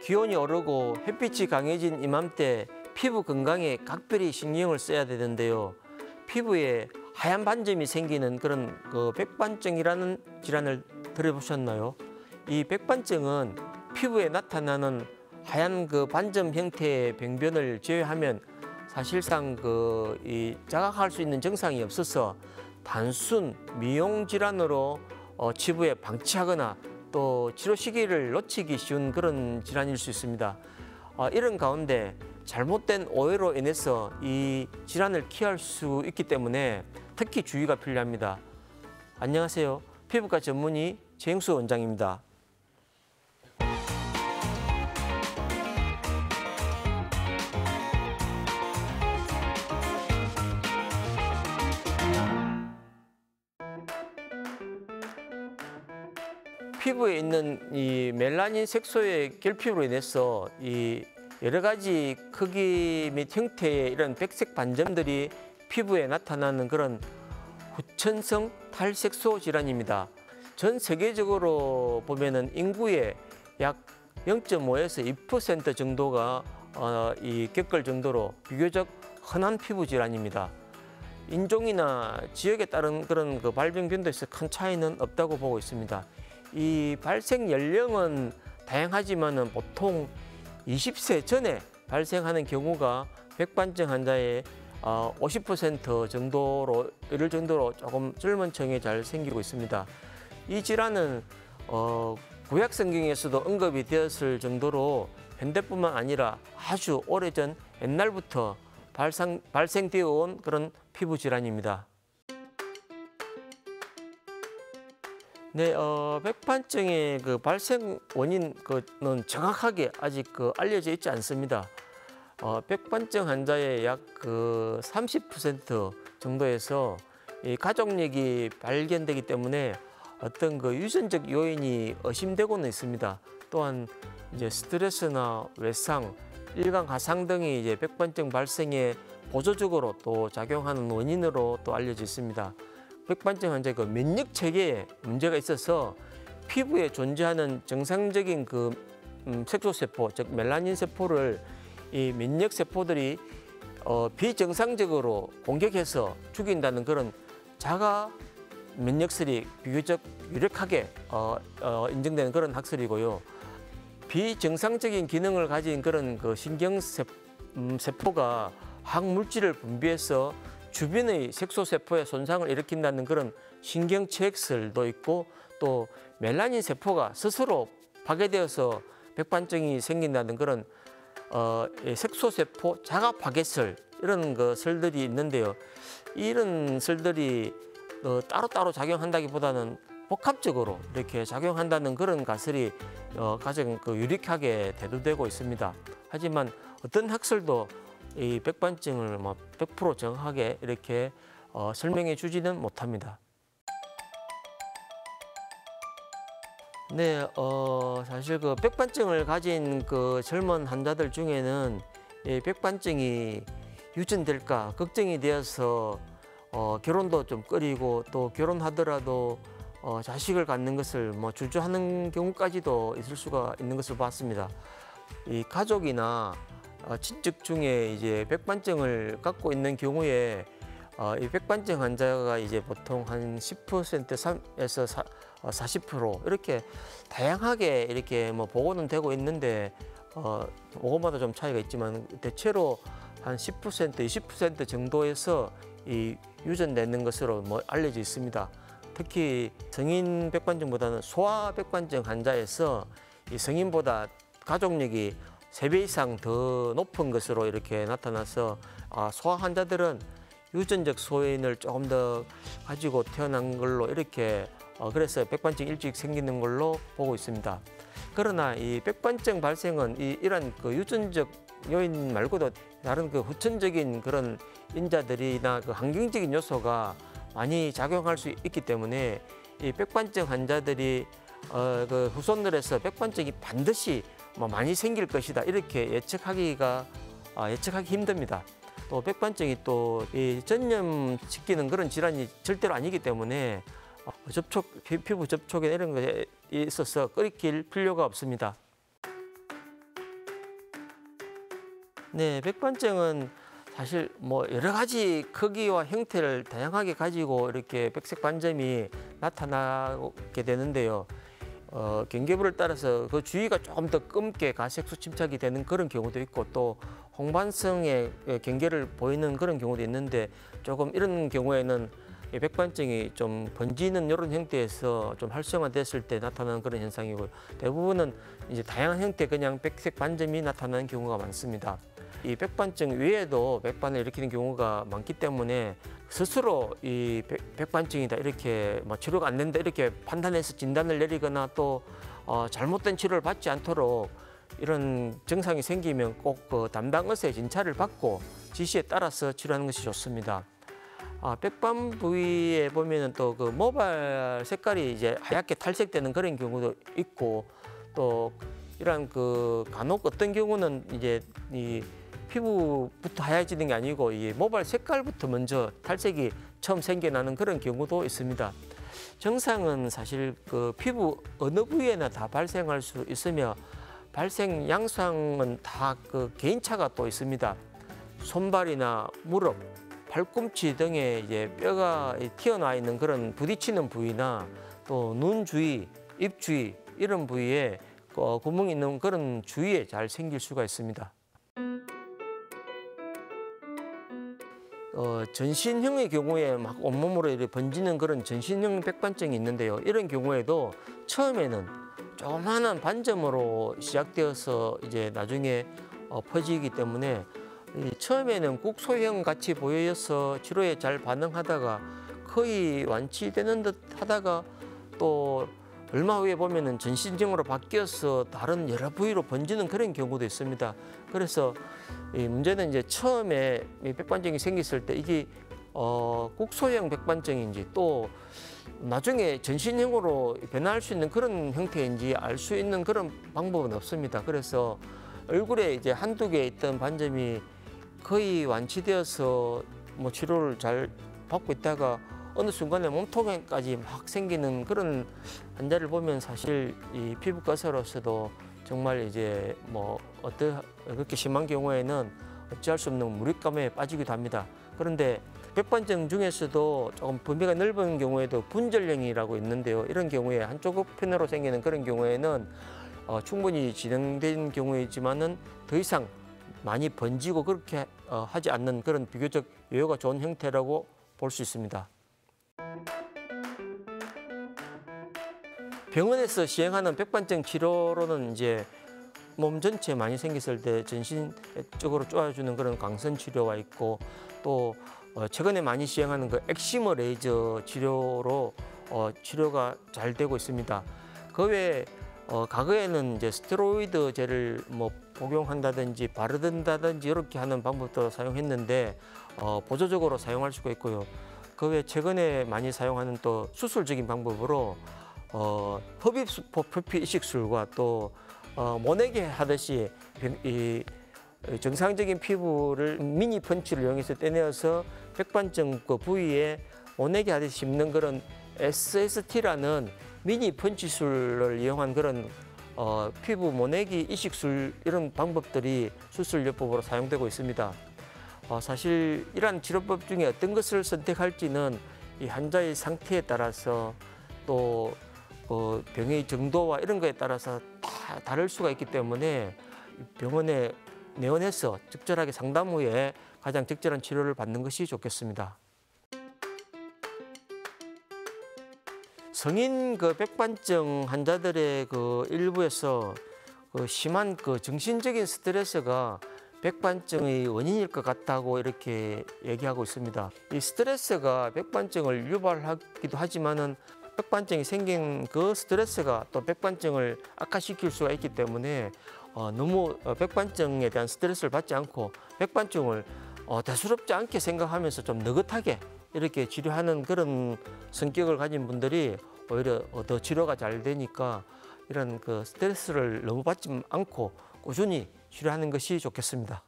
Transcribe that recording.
기온이 오르고 햇빛이 강해진 이맘때 피부 건강에 각별히 신경을 써야 되는데요. 피부에 하얀 반점이 생기는 그런 백반증이라는 질환을 들어보셨나요? 이 백반증은 피부에 나타나는 하얀 반점 형태의 병변을 제외하면 사실상 자각할 수 있는 증상이 없어서 단순 미용 질환으로 치부에 방치하거나 또 치료 시기를 놓치기 쉬운 그런 질환일 수 있습니다. 이런 가운데 잘못된 오해로 인해서 이 질환을 키할 수 있기 때문에 특히 주의가 필요합니다. 안녕하세요. 피부과 전문의 최영수 원장입니다. 피부에 있는 이 멜라닌 색소의 결핍으로 인해서 이 여러 가지 크기 및 형태의 이런 백색 반점들이 피부에 나타나는 그런 후천성 탈색소 질환입니다. 전 세계적으로 보면은 인구의 약 0.5에서 2% 정도가 겪을 정도로 비교적 흔한 피부 질환입니다. 인종이나 지역에 따른 그런 발병 빈도에서 큰 차이는 없다고 보고 있습니다. 이 발생 연령은 다양하지만은 보통 20세 전에 발생하는 경우가 백반증 환자의 50% 정도로 이럴 정도로 조금 젊은 층에 잘 생기고 있습니다. 이 질환은 구약 성경에서도 언급이 되었을 정도로 현대뿐만 아니라 아주 오래전 옛날부터 발생되어 온 그런 피부 질환입니다. 네, 백반증의 발생 원인은 정확하게 아직 알려져 있지 않습니다. 백반증 환자의 약 30% 정도에서 이 가족력이 발견되기 때문에 어떤 유전적 요인이 의심되고는 있습니다. 또한 이제 스트레스나 외상, 일광 하상 등이 이제 백반증 발생에 보조적으로 또 작용하는 원인으로 또 알려져 있습니다. 백반증 환자의 면역 체계에 문제가 있어서 피부에 존재하는 정상적인 색소세포, 즉 멜라닌 세포를 이 면역 세포들이 비정상적으로 공격해서 죽인다는 그런 자가 면역설이 비교적 유력하게 인정되는 그런 학설이고요. 비정상적인 기능을 가진 그런 신경세포가 항물질을 분비해서 주변의 색소세포에 손상을 일으킨다는 그런 신경체액설도 있고, 또 멜라닌 세포가 스스로 파괴되어서 백반증이 생긴다는 그런 색소세포 자가파괴설, 이런 설들이 있는데요. 이런 설들이 따로따로 작용한다기보다는 복합적으로 이렇게 작용한다는 그런 가설이 가장 유력하게 대두되고 있습니다. 하지만 어떤 학설도 이 백반증을 100% 정확하게 이렇게 설명해 주지는 못합니다. 네, 사실 백반증을 가진 젊은 환자들 중에는 이 백반증이 유전될까 걱정이 되어서 결혼도 좀 꺼리고, 또 결혼하더라도 자식을 갖는 것을 주저하는 경우까지도 있을 수가 있는 것을 봤습니다. 이 가족이나 친척 중에 이제 백반증을 갖고 있는 경우에 이 백반증 환자가 이제 보통 한 10%에서 40% 이렇게 다양하게 이렇게 보고는 되고 있는데, 보고마다 좀 차이가 있지만 대체로 한 10%, 20% 정도에서 이 유전되는 것으로 알려져 있습니다. 특히 성인 백반증보다는 소아 백반증 환자에서 이 성인보다 가족력이 3배 이상 더 높은 것으로 이렇게 나타나서 소아 환자들은 유전적 소인을 조금 더 가지고 태어난 걸로 이렇게 그래서 백반증이 일찍 생기는 걸로 보고 있습니다. 그러나 이 백반증 발생은 이런 유전적 요인 말고도 다른 후천적인 그런 인자들이나 환경적인 요소가 많이 작용할 수 있기 때문에 이 백반증 환자들이 후손들에서 백반증이 반드시 많이 생길 것이다 이렇게 예측하기 힘듭니다. 또 백반증이 또 전염시키는 그런 질환이 절대로 아니기 때문에 피부 접촉에 이런 것에 있어서 꺼리낄 필요가 없습니다. 네, 백반증은 사실 뭐 여러 가지 크기와 형태를 다양하게 가지고 이렇게 백색 반점이 나타나게 되는데요. 경계부를 따라서 그 주위가 조금 더 검게 가색소 침착이 되는 그런 경우도 있고, 또 홍반성의 경계를 보이는 그런 경우도 있는데, 조금 이런 경우에는 이 백반증이 좀 번지는 이런 형태에서 좀 활성화됐을 때 나타나는 그런 현상이고, 대부분은 이제 다양한 형태 그냥 백색 반점이 나타나는 경우가 많습니다. 이 백반증 외에도 백반을 일으키는 경우가 많기 때문에 스스로 이 백반증이다 이렇게 치료가 안 된다 이렇게 판단해서 진단을 내리거나 또 잘못된 치료를 받지 않도록 이런 증상이 생기면 꼭 그 담당 의사의 진찰을 받고 지시에 따라서 치료하는 것이 좋습니다. 백반 부위에 보면은 또 그 모발 색깔이 이제 하얗게 탈색되는 그런 경우도 있고, 또 이런 그 간혹 어떤 경우는 이제 이 피부부터 하얘지는 게 아니고 이 모발 색깔부터 먼저 탈색이 처음 생겨나는 그런 경우도 있습니다. 정상은 사실 그 피부 어느 부위에나 다 발생할 수 있으며, 발생 양상은 다 그 개인차가 또 있습니다. 손발이나 무릎, 팔꿈치 등에 이제 뼈가 튀어나와 있는 그런 부딪히는 부위나 또 눈 주위, 입 주위 이런 부위에 구멍이 있는 그런 주위에 잘 생길 수가 있습니다. 전신형의 경우에 막 온몸으로 이렇게 번지는 그런 전신형 백반증이 있는데요. 이런 경우에도 처음에는 조그마한 반점으로 시작되어서 이제 나중에 퍼지기 때문에 처음에는 국소형 같이 보여서 치료에 잘 반응하다가 거의 완치되는 듯 하다가 또 얼마 후에 보면은 전신증으로 바뀌어서 다른 여러 부위로 번지는 그런 경우도 있습니다. 그래서 이 문제는 이제 처음에 이 백반증이 생겼을 때 이게 국소형 백반증인지 또 나중에 전신형으로 변화할 수 있는 그런 형태인지 알 수 있는 그런 방법은 없습니다. 그래서 얼굴에 이제 한두 개 있던 반점이 거의 완치되어서 뭐 치료를 잘 받고 있다가 어느 순간에 몸통에까지 막 생기는 그런 환자를 보면 사실 이 피부과서로서도 정말 이제 뭐 그렇게 심한 경우에는 어찌할 수 없는 무력감에 빠지기도 합니다. 그런데 백반증 중에서도 조금 범위가 넓은 경우에도 분절형이라고 있는데요. 이런 경우에 한쪽 편으로 생기는 그런 경우에는 충분히 진행된 경우이지만은 더 이상 많이 번지고 그렇게 하지 않는 그런 비교적 여유가 좋은 형태라고 볼 수 있습니다. 병원에서 시행하는 백반증 치료로는 이제 몸 전체에 많이 생겼을 때 전신적으로 쪼아주는 그런 광선 치료가 있고, 또 최근에 많이 시행하는 그 엑시머 레이저 치료로 치료가 잘 되고 있습니다. 그 외에 과거에는 이제 스테로이드제를 뭐 복용한다든지 바르든다든지 이렇게 하는 방법도 사용했는데 보조적으로 사용할 수가 있고요. 그 외에 최근에 많이 사용하는 또 수술적인 방법으로 흡입 표피 이식술과 또 모내기 하듯이 이 정상적인 피부를 미니 펀치를 이용해서 떼내어서 백반증 그 부위에 모내기 하듯이 심는 그런 SST라는 미니 펀치술을 이용한 그런 피부 모내기 이식술 이런 방법들이 수술요법으로 사용되고 있습니다. 사실 이러한 치료법 중에 어떤 것을 선택할지는 이 환자의 상태에 따라서 또 병의 정도와 이런 거에 따라서 다 다를 수가 있기 때문에 병원에 내원해서 적절하게 상담 후에 가장 적절한 치료를 받는 것이 좋겠습니다. 성인 그 백반증 환자들의 그 일부에서 그 심한 그 정신적인 스트레스가 백반증의 원인일 것 같다고 이렇게 얘기하고 있습니다. 이 스트레스가 백반증을 유발하기도 하지만은 백반증이 생긴 그 스트레스가 또 백반증을 악화시킬 수가 있기 때문에 너무 백반증에 대한 스트레스를 받지 않고 백반증을 대수롭지 않게 생각하면서 좀 느긋하게 이렇게 치료하는 그런 성격을 가진 분들이 오히려 더 치료가 잘 되니까 이런 그 스트레스를 너무 받지 않고 꾸준히 치료하는 것이 좋겠습니다.